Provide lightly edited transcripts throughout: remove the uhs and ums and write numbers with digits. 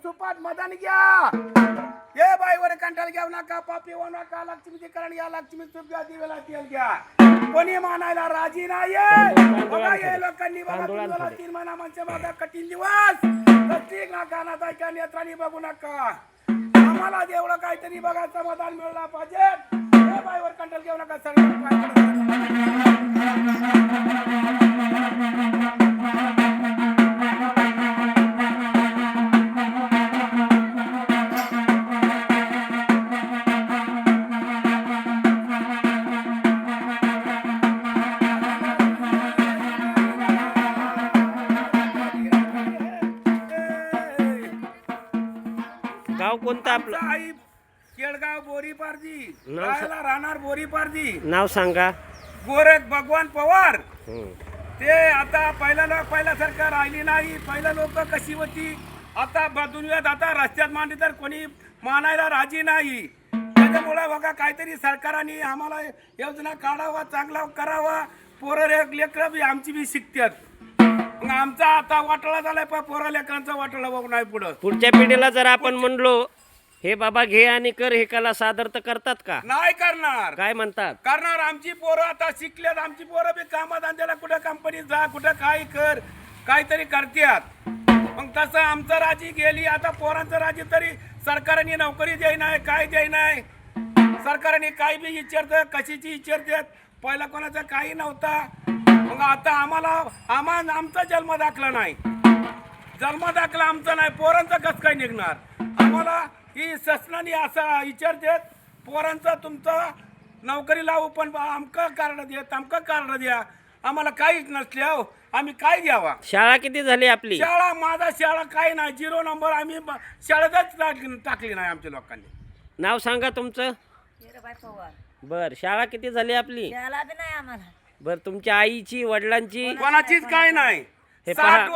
सुपात मदन घ्या ये बाईवर कंटाळ घेऊ नका पापी होऊ नका लक्ष्मीची करण या लक्ष्मी तुझ्या दिवेला तेल घ्या कोणी मानायला राजी नाहीये बघा हे लोकांनी बघा तुम्हाला 3 महिना म्हणजे बघा कठीण दिवस प्रत्येक ना कानात ऐका नेत्रांनी बघू नका आम्हाला जेवढं काहीतरी बघा समाधान मिळला पाहिजे हे बाईवर कंटाळ घेऊ नका सगळं गाव कोणतं आपलं? आई केळगाव बोरीपारजी राहायला राहणार बोरीपारजी नाव सांगा. गोरख भगवान पवार. हं. ते आता पहिल्यासारखं राहिली नाही. पहिला लोक कशी होती आता दुनियात आता रस्त्यात मांडली तर कोणी मानायला राजी नाही. त्याच्यामुळे बघा काहीतरी सरकारने आम्हाला योजना काढावा चांगला करावा. पोरं लेकरं बी आमची बी शिकतात. मग आमचा आता वाटोळा झालाय पोरा लेकरांचा वाटोळा बघू नाही पुढं. पुढच्या पिढीला जर आपण म्हणलो हे बाबा घे आणि कर हे कला सादर तर करतात का? नाही करणार. काय म्हणतात? करणार. आमची पोरं आता शिकल्यात. आमची पोरं बी कामाधंद्याला कुठं कंपनीत जा कुठं काही कर काहीतरी करतात. मग तसं आमचं राजी गेली आता पोरांचं राजी तरी सरकारने नोकरी द्याय नाही काय द्याय नाही. सरकारने काही बी विचारतं कशीची विचारतात. पहिला कोणाचा काही नव्हता. मग आता आमचा जन्म दाखला नाही. जन्म दाखला आमचा नाही. पोरांचा कसं काय निघणार. आम्हाला ही शासनाने असा विचारतात पोरांचा तुमचा नोकरी लावू पण आमका कार्ड द्या तमका कार्ड द्या. आम्हाला काहीच नसले हो आम्ही काय द्यावा. शाळा किती झाली आपली? शाळा माझा शाळा काही नाही 0 नंबर. आम्ही शाळेतच टाकली नाही आमच्या लोकांनी. नाव सांगा तुमचं. मीराबाई पवार. बर शाळा किती झाली आपली? शाळा बी नाही आम्हाला. बर तुमच्या आईची वडिलांची? कोणाचीच काय नाही. हे पहा.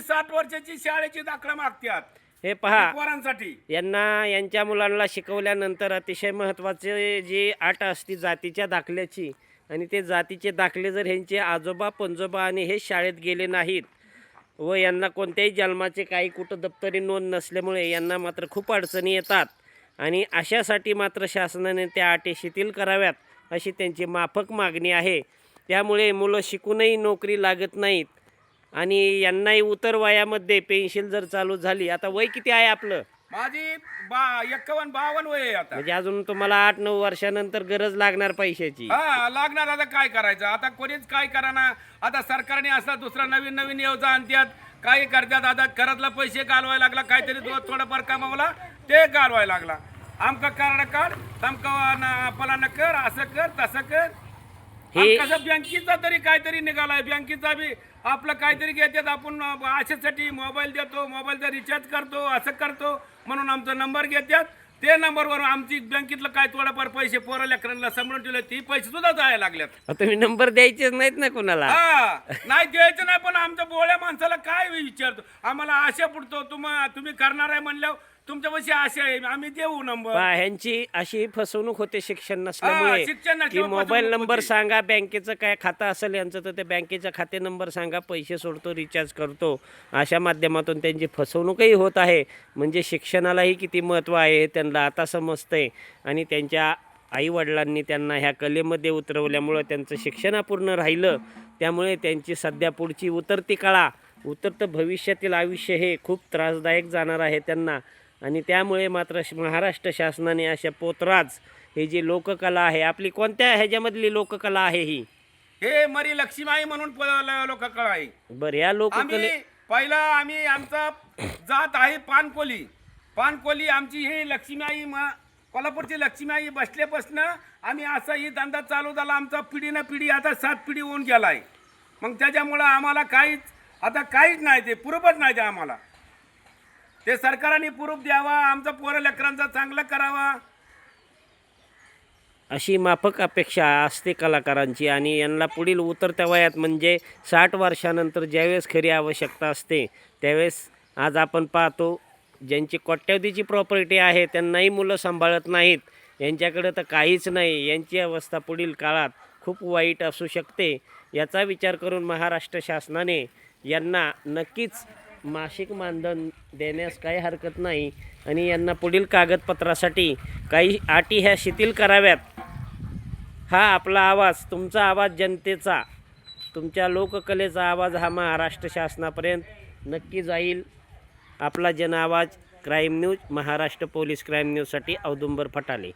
60 वर्षाची शाळेची दाखला मागतात हे पहा पोरांसाठी. यांच्या मुलांना शिकवल्यानंतर अतिशय महत्त्वाचे जी अट असते जातीच्या दाखल्याची आणि ते जातीचे दाखले जर ह्यांचे आजोबा पंजोबा आणि हे शाळेत गेले नाहीत व यांना कोणत्याही जन्माचे काही कुठं दप्तरी नोंद नसल्यामुळे यांना मात्र खूप अडचणी येतात आणि अशासाठी मात्र शासनाने त्या अटी शिथिल कराव्यात अशी त्यांची माफक मागणी आहे. त्यामुळे मुलं शिकूनही नोकरी लागत नाहीत आणि यांनाही उतर वयामध्ये पेन्शन जर चालू झाली. आता वय किती आहे आपलं? माझी 51-52 वय आहे आता. म्हणजे अजून तुम्हाला 8-9 वर्षानंतर गरज लागणार पैशाची. हा लागणार. आता काय करायचं. आता कोणीच काय करा. आता सरकारने असा दुसरा नवीन योजना आणतात काही करतात. आता घरातला पैसे घालवायला लागला काहीतरी थोडंफार कमावला ते घालवायला लागला. आमका कार्ड काढ तमका फलाना कर असं कर तसं कर. कसं बँकेचा तरी काहीतरी निघालाय. बँकेचा बी आपलं काहीतरी घेतात. आपण अशासाठी मोबाईल देतो मोबाईलचा रिचार्ज करतो असं करतो म्हणून आमचा नंबर घेतात. ते नंबरवर आमची बँकेतलं काय थोडंफार पैसे पोरा लेकरांना सांभाळून ठेवले ती पैसे सुद्धा जायला लागल्यात. तुम्ही नंबर द्यायचेच नाहीत ना कुणाला? हा नाही द्यायचं नाही. पण आमच्या बोळ्या माणसाला काय विचारतो आम्हाला आशा पुरतो तुम्ही करणार आहे म्हणल्यावर तुमच्या पैसे आशा आहे आम्ही देऊ नंबर. ह्यांची अशी फसवणूक होते शिक्षण नसल्यामुळे शिक्षण की मोबाईल नंबर होती. सांगा बँकेचं काय खातं असेल यांचं तर ते बँकेचा खाते नंबर सांगा पैसे सोडतो रिचार्ज करतो अशा माध्यमातून त्यांची फसवणूकही होत आहे. म्हणजे शिक्षणालाही किती महत्त्व आहे हे त्यांना आता समजतंय आणि त्यांच्या आईवडिलांनी त्यांना ह्या कलेमध्ये उतरवल्यामुळं त्यांचं शिक्षण अपूर्ण राहिलं. त्यामुळे त्यांची सध्या पुढची उतरतं भविष्यातील आयुष्य हे खूप त्रासदायक जाणार आहे त्यांना. आणि त्यामुळे मात्र महाराष्ट्र शासनाने अशा पोतराज हे जी लोककला आहे आपली कोणत्या ह्याच्यामधली लोककला आहे ही? हे मरी लक्ष्मीबाई म्हणून लोककला आहे. बरं या लोककले पहिला आम्ही आमचा जात आहे पानकोली आमची ही लक्ष्मीबाई कोल्हापूरची लक्ष्मीबाई बसल्यापासनं आम्ही असा ही धंदा चालू झाला. आमचा पिढी ना पिढी आता 7 पिढी होऊन गेलाय. मग त्याच्यामुळं आम्हाला काहीच नाही ते पुरवत नाही ते आम्हाला. ते सरकारने पुरूप द्यावा आमचा पोरं लेकरांचा चांगला करावा अशी माफक अपेक्षा असते कलाकारांची. आणि यांना पुढील उतरत्या वयात म्हणजे 60 वर्षानंतर ज्यावेळेस खरी आवश्यकता असते त्यावेळेस आज आपण पाहतो ज्यांची कोट्यावधीची प्रॉपर्टी आहे त्यांनाही मुलं सांभाळत नाहीत. यांच्याकडे तर काहीच नाही. यांची अवस्था पुढील काळात खूप वाईट असू शकते. याचा विचार करून महाराष्ट्र शासनाने यांना नक्कीच मासिक मानधन देण्यास काही हरकत नाही आणि यांना पुढील कागदपत्रासाठी काही अटी ह्या शिथिल कराव्यात. हा आपला आवाज, तुमचा आवाज, जनतेचा, तुमच्या लोककलेचा आवाज हा महाराष्ट्र शासनापर्यंत नक्की जाईल. आपला जन आवाज, crime news, Maharashtra police crime न्यूजसाठी औदुंबर फटाले.